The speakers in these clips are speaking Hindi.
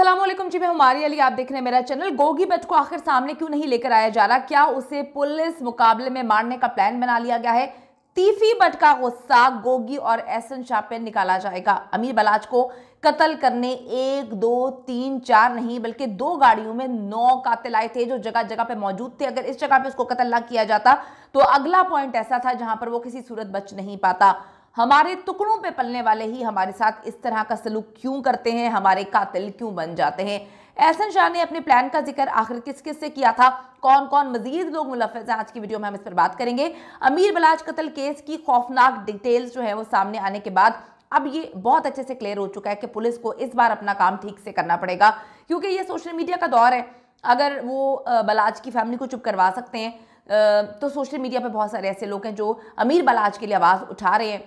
अस्सलाम वालेकुम जी, मैं हमारी अली, आप देख रहे हैं मेरा चैनल। गोगी बट को आखिर सामने क्यों नहीं लेकर आया जा रहा? क्या उसे पुलिस मुकाबले में मारने का प्लान बना लिया गया है? तीफी बट का गुस्सा गोगी और एहसन शाह पे निकाला जाएगा। अमीर बलाच को कत्ल करने 1 2 3 4 नहीं बल्कि 2 गाड़ियों में 9 कातिल आए थे जो जगह जगह पे मौजूद थे। अगर इस जगह पे उसको कत्ल ना किया जाता तो अगला पॉइंट ऐसा था जहां पर वो किसी सूरत बच नहीं पाता। हमारे टुकड़ों पे पलने वाले ही हमारे साथ इस तरह का सलूक क्यों करते हैं, हमारे कातिल क्यों बन जाते हैं? एहसन शाह ने अपने प्लान का जिक्र आखिर किस किस से किया था, कौन कौन मजीद लोग मुलव्वस हैं, आज की वीडियो में हम इस पर बात करेंगे। अमीर बलाच कत्ल केस की खौफनाक डिटेल्स जो है वो सामने आने के बाद अब ये बहुत अच्छे से क्लियर हो चुका है कि पुलिस को इस बार अपना काम ठीक से करना पड़ेगा, क्योंकि ये सोशल मीडिया का दौर है। अगर वो बलाच की फैमिली को चुप करवा सकते हैं तो सोशल मीडिया पे बहुत सारे ऐसे लोग हैं जो अमीर बलाच के लिए आवाज़ उठा रहे हैं।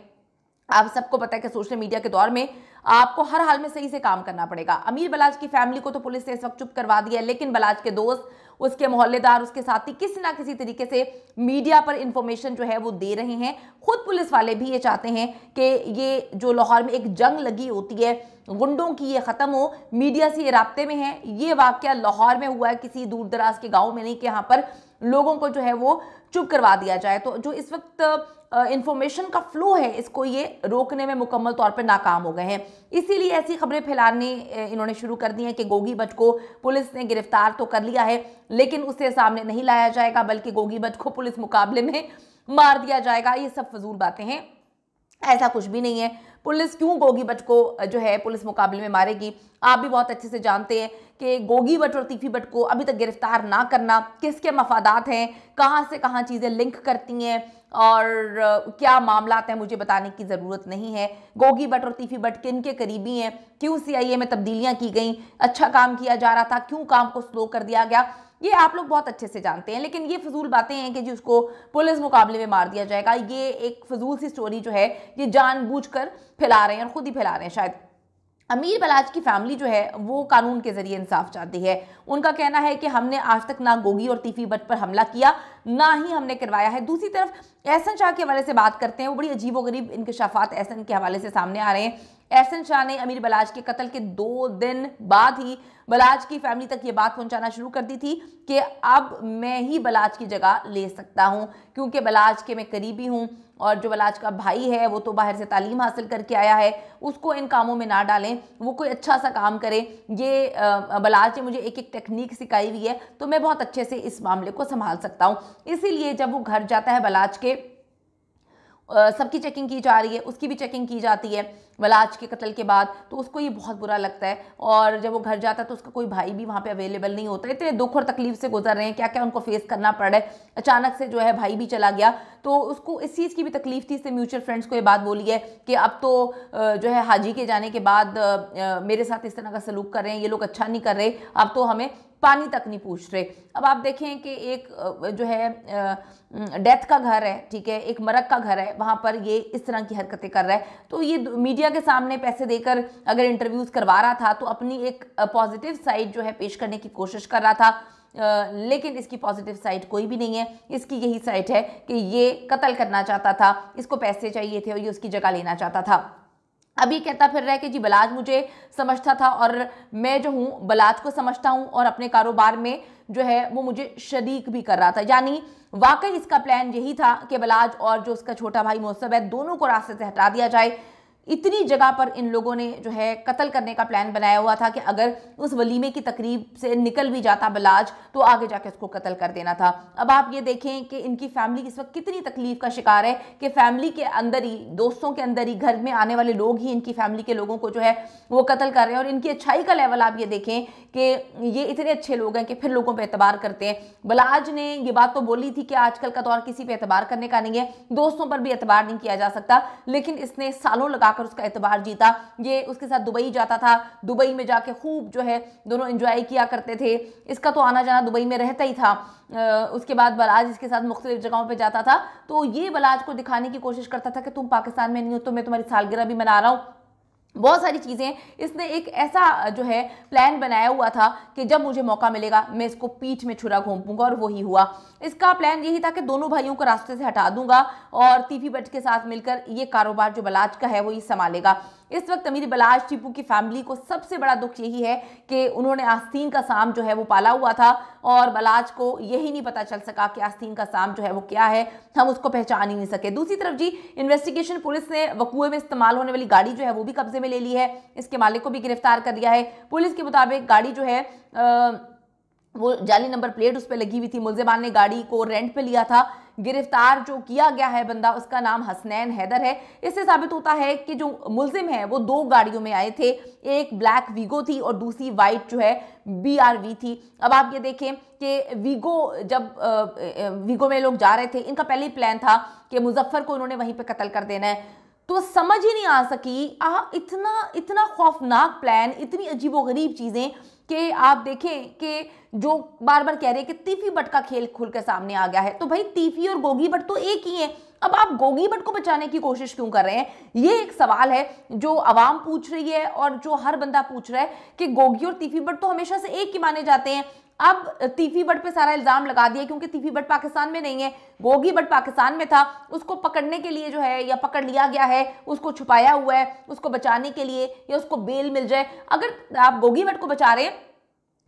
आप सबको पता है कि सोशल मीडिया के दौर में आपको हर हाल में सही से काम करना पड़ेगा। अमीर बलाच की फैमिली को तो पुलिस ने इस वक्त चुप करवा दिया है, लेकिन बलाच के दोस्त, उसके मोहल्लेदार, उसके साथी किसी ना किसी तरीके से मीडिया पर इंफॉर्मेशन जो है वो दे रहे हैं। खुद पुलिस वाले भी ये चाहते हैं कि ये जो लाहौर में एक जंग लगी होती है गुंडों की, ये ख़त्म हो। मीडिया से ये राब्ते में है। ये वाकया लाहौर में हुआ है, किसी दूर दराज के गाँव में नहीं कि यहाँ पर लोगों को जो है वो चुप करवा दिया जाए। तो जो इस वक्त इंफॉर्मेशन का फ्लो है, इसको ये रोकने में मुकम्मल तौर पे नाकाम हो गए हैं। इसीलिए ऐसी खबरें फैलाने इन्होंने शुरू कर दी हैं कि गोगी बट को पुलिस ने गिरफ्तार तो कर लिया है लेकिन उसे सामने नहीं लाया जाएगा, बल्कि गोगी बट को पुलिस मुकाबले में मार दिया जाएगा। ये सब फजूल बातें हैं, ऐसा कुछ भी नहीं है। पुलिस क्यों गोगी बट को जो है पुलिस मुकाबले में मारेगी? आप भी बहुत अच्छे से जानते हैं कि गोगी बट और तीफी बट को अभी तक गिरफ्तार ना करना किसके मफादात हैं, कहाँ से कहाँ चीज़ें लिंक करती हैं और क्या मामलात हैं, मुझे बताने की ज़रूरत नहीं है। गोगी बट और तीफी बट किन के करीबी हैं, क्यों सीआईए में तब्दीलियाँ की गई, अच्छा काम किया जा रहा था, क्यों काम को स्लो कर दिया गया, ये आप लोग बहुत अच्छे से जानते हैं। लेकिन ये फजूल बातें हैं कि जी उसको पुलिस मुकाबले में मार दिया जाएगा। ये एक फजूल सी स्टोरी जो है ये जानबूझकर फैला रहे हैं और खुद ही फैला रहे हैं शायद। अमीर बलाच की फैमिली जो है वो कानून के जरिए इंसाफ चाहती है। उनका कहना है कि हमने आज तक ना गोगी और तीफी बट पर हमला किया, ना ही हमने करवाया है। दूसरी तरफ एहसन शाह के हवाले से बात करते हैं, वो बड़ी अजीबोगरीब इंकशाफात एहसन के हवाले से सामने आ रहे हैं। एहसन शाह ने अमीर बलाच के कत्ल के 2 दिन बाद ही बलाच की फैमिली तक ये बात पहुंचाना शुरू कर दी थी कि अब मैं ही बलाच की जगह ले सकता हूं, क्योंकि बलाच के मैं करीबी हूं और जो बलाच का भाई है वो तो बाहर से तालीम हासिल करके आया है, उसको इन कामों में ना डालें, वो कोई अच्छा सा काम करे। ये बलाच ने मुझे एक एक टेक्निक सिखाई हुई है तो मैं बहुत अच्छे से इस मामले को संभाल सकता हूँ। इसीलिए जब वो घर जाता है बलाच के, सबकी चेकिंग की जा रही है, उसकी भी चेकिंग की जाती है बलाच के कत्ल के बाद, तो उसको ये बहुत बुरा लगता है। और जब वो घर जाता है तो उसका कोई भाई भी वहाँ पे अवेलेबल नहीं होता। इतने दुख और तकलीफ से गुजर रहे हैं, क्या क्या उनको फेस करना पड़ रहा है। अचानक से जो है भाई भी चला गया तो उसको इस चीज़ की भी तकलीफ थी। इससे म्यूचुअल फ्रेंड्स को ये बात बोली है कि अब तो जो है हाजी के जाने के बाद मेरे साथ इस तरह का सलूक कर रहे हैं ये लोग, अच्छा नहीं कर रहे, अब तो हमें पानी तक नहीं पूछ रहे। अब आप देखें कि एक जो है डेथ का घर है, ठीक है, एक मरक का घर है, वहाँ पर ये इस तरह की हरकतें कर रहा है। तो ये मीडिया के सामने पैसे देकर अगर इंटरव्यूज़ करवा रहा था तो अपनी एक पॉजिटिव साइड जो है पेश करने की कोशिश कर रहा था, लेकिन इसकी पॉजिटिव साइड कोई भी नहीं है। इसकी यही साइड है कि ये कत्ल करना चाहता था, इसको पैसे चाहिए थे और ये उसकी जगह लेना चाहता था। अभी कहता फिर रहा है कि जी बलाच मुझे समझता था और मैं जो हूँ बलाच को समझता हूँ और अपने कारोबार में जो है वो मुझे शरीक भी कर रहा था। यानी वाकई इसका प्लान यही था कि बलाच और जो उसका छोटा भाई मौसब है दोनों को रास्ते से हटा दिया जाए। इतनी जगह पर इन लोगों ने जो है कत्ल करने का प्लान बनाया हुआ था कि अगर उस वलीमे की तकरीब से निकल भी जाता बलाच तो आगे जाके उसको कत्ल कर देना था। अब आप ये देखें कि इनकी फैमिली इस वक्त कितनी तकलीफ का शिकार है कि फैमिली के अंदर ही, दोस्तों के अंदर ही, घर में आने वाले लोग ही इनकी फैमिली के लोगों को जो है वो कत्ल कर रहे हैं। और इनकी अच्छाई का लेवल आप ये देखें कि ये इतने अच्छे लोग हैं कि फिर लोगों पर एतबार करते हैं। बलाच ने ये बात तो बोली थी कि आजकल का दौर किसी पे एतबार करने का नहीं है, दोस्तों पर भी एतबार नहीं किया जा सकता, लेकिन इसने सालों लगा कर उसका एतबार जीता। ये उसके साथ दुबई जाता था, दुबई में जाके खूब जो है दोनों एंजॉय किया करते थे। इसका तो आना जाना दुबई में रहता ही था। उसके बाद बलाच इसके साथ मुख्तलिफ जगहों पे जाता था तो ये बलाच को दिखाने की कोशिश करता था कि तुम पाकिस्तान में नहीं हो तो मैं तुम्हारी सालगिरह भी मना रहा हूँ, बहुत सारी चीज़ें इसने एक ऐसा जो है प्लान बनाया हुआ था कि जब मुझे मौका मिलेगा मैं इसको पीठ में छुरा घोंपूंगा, और वही हुआ। इसका प्लान यही था कि दोनों भाइयों को रास्ते से हटा दूंगा और तीफी भट्ट के साथ मिलकर ये कारोबार जो बलाज का है वो ही संभालेगा। इस वक्त अमीर बलाज टीपू की फैमिली को सबसे बड़ा दुख यही है कि उन्होंने आस्तीन का साम जो है वो पाला हुआ था और बलाज को यही नहीं पता चल सका कि आस्तीन का साम जो है वो क्या है, हम उसको पहचान ही नहीं सके। दूसरी तरफ जी इन्वेस्टिगेशन पुलिस ने वकूए में इस्तेमाल होने वाली गाड़ी जो है वो भी कब्जे में ले ली है, इसके मालिक को भी गिरफ्तार कर लिया है। पुलिस के मुताबिक गाड़ी जो है वो जाली नंबर प्लेट उस पर लगी हुई थी, मुलजिमान ने गाड़ी को रेंट पे लिया था। गिरफ्तार जो किया गया है बंदा उसका नाम हसनैन हैदर है। इससे साबित होता है कि जो मुलजिम है वो दो गाड़ियों में आए थे, एक ब्लैक वीगो थी और दूसरी वाइट जो है BRV थी। अब आप ये देखें कि वीगो में लोग जा रहे थे, इनका पहले ही प्लान था कि मुजफ्फर को उन्होंने वहीं पे कत्ल कर देना है, तो समझ ही नहीं आ सकी इतना इतना खौफनाक प्लान, इतनी अजीबोगरीब चीज़ें कि आप देखें कि जो बार बार कह रहे हैं कि तीफी भट्ट का खेल खुल कर सामने आ गया है, तो भाई तीफी और गोगी भट्ट तो एक ही हैं। अब आप गोगी भट्ट को बचाने की कोशिश क्यों कर रहे हैं, ये एक सवाल है जो आवाम पूछ रही है और जो हर बंदा पूछ रहा है कि गोगी और तीफी भट्ट तो हमेशा से एक ही माने जाते हैं। अब तीफी भट्ट पे सारा इल्जाम लगा दिया क्योंकि तीफी भट्ट पाकिस्तान में नहीं है, गोगी भट्ट पाकिस्तान में था, उसको पकड़ने के लिए जो है या पकड़ लिया गया है, उसको छुपाया हुआ है, उसको बचाने के लिए या उसको बेल मिल जाए। अगर आप गोगी भट्ट को बचा रहे हैं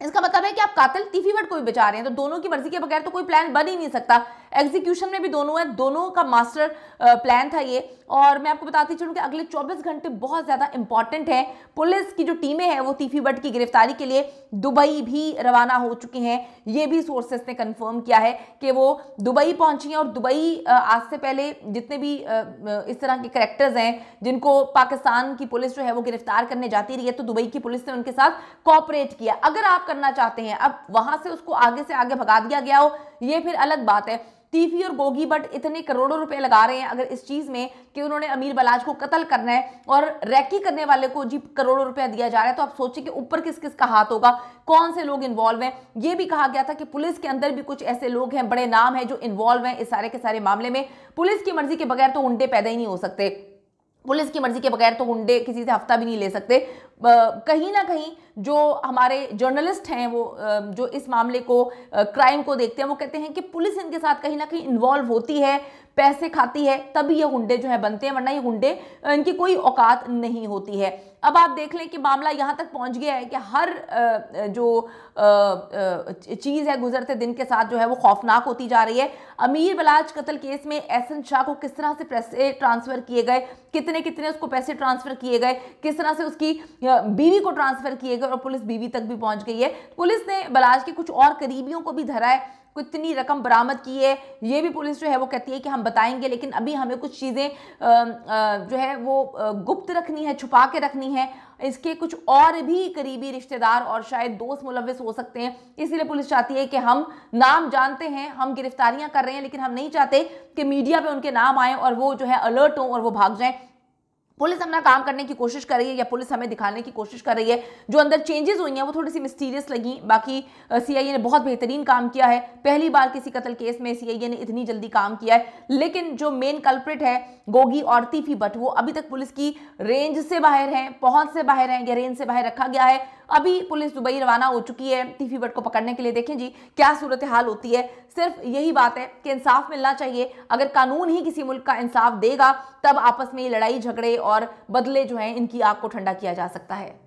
इसका मतलब है कि आप कातिल तीफी भट्ट को भी बचा रहे हैं, तो दोनों की मर्जी के बगैर तो कोई प्लान बन ही नहीं सकता। एग्जीक्यूशन में भी दोनों है, दोनों का मास्टर प्लान था ये। और मैं आपको बताती चलूं कि अगले 24 घंटे बहुत ज़्यादा इंपॉर्टेंट है। पुलिस की जो टीमें हैं वो तीफी भट्ट की गिरफ्तारी के लिए दुबई भी रवाना हो चुकी हैं। ये भी सोर्सेस ने कंफर्म किया है कि वो दुबई पहुंची हैं और दुबई आज से पहले जितने भी इस तरह के कैरेक्टर्स हैं जिनको पाकिस्तान की पुलिस जो है वो गिरफ्तार करने जाती रही है, तो दुबई की पुलिस ने उनके साथ कोऑपरेट किया। अगर आप करना चाहते हैं, अब वहां से उसको आगे से आगे भगा दिया गया हो, ये फिर अलग बात है। तीफी और गोगी भट्ट इतने करोड़ों रुपए लगा रहे हैं अगर इस चीज में कि उन्होंने अमीर बलाज को कत्ल करना है और रैकी करने वाले को जी करोड़ों रुपया दिया जा रहा है, तो आप सोचिए कि ऊपर किस किस का हाथ होगा, कौन से लोग इन्वॉल्व हैं। ये भी कहा गया था कि पुलिस के अंदर भी कुछ ऐसे लोग हैं, बड़े नाम हैं जो इन्वॉल्व हैं इस सारे के सारे मामले में। पुलिस की मर्जी के बगैर तो गुंडे पैदा ही नहीं हो सकते, पुलिस की मर्जी के बगैर तो गुंडे किसी से हफ्ता भी नहीं ले सकते। कहीं ना कहीं जो हमारे जर्नलिस्ट हैं वो जो इस मामले को क्राइम को देखते हैं वो कहते हैं कि पुलिस इनके साथ कहीं ना कहीं इन्वॉल्व होती है, पैसे खाती है, तभी ये गुंडे जो है बनते हैं, वरना ये गुंडे इनकी कोई औकात नहीं होती है। अब आप देख लें कि मामला यहाँ तक पहुँच गया है कि हर जो चीज़ है गुजरते दिन के साथ जो है वो खौफनाक होती जा रही है। अमीर बलाज कत्ल केस में एहसन शाह को किस तरह से पैसे ट्रांसफ़र किए गए, कितने कितने उसको पैसे ट्रांसफ़र किए गए, किस तरह से उसकी बीवी को ट्रांसफ़र किए गए और पुलिस बीवी तक भी पहुँच गई है। पुलिस ने बलाज के कुछ और करीबियों को भी धरा है, कितनी रकम बरामद की है ये भी पुलिस जो है वो कहती है कि हम बताएंगे, लेकिन अभी हमें कुछ चीज़ें जो है वो गुप्त रखनी है, छुपा के रखनी है। इसके कुछ और भी करीबी रिश्तेदार और शायद दोस्त मुलव्विस हो सकते हैं, इसीलिए पुलिस चाहती है कि हम नाम जानते हैं, हम गिरफ्तारियां कर रहे हैं, लेकिन हम नहीं चाहते कि मीडिया पे उनके नाम आए और वो जो है अलर्ट हों और वो भाग जाएं। पुलिस अपना काम करने की कोशिश कर रही है या पुलिस हमें दिखाने की कोशिश कर रही है। जो अंदर चेंजेस हुई हैं वो थोड़ी सी मिस्टीरियस लगी, बाकी सीआईए ने बहुत बेहतरीन काम किया है। पहली बार किसी कत्ल केस में सीआईए ने इतनी जल्दी काम किया है, लेकिन जो मेन कल्प्रिट है गोगी और तीफी भट्ट वो अभी तक पुलिस की रेंज से बाहर हैं, पहुंच से बाहर हैं, या रेंज से बाहर रखा गया है। अभी पुलिस दुबई रवाना हो चुकी है तीफी भट्ट को पकड़ने के लिए। देखें जी क्या सूरत हाल होती है। सिर्फ यही बात है कि इंसाफ मिलना चाहिए। अगर कानून ही किसी मुल्क का इंसाफ देगा तब आपस में ये लड़ाई झगड़े और बदले जो हैं इनकी आग को ठंडा किया जा सकता है।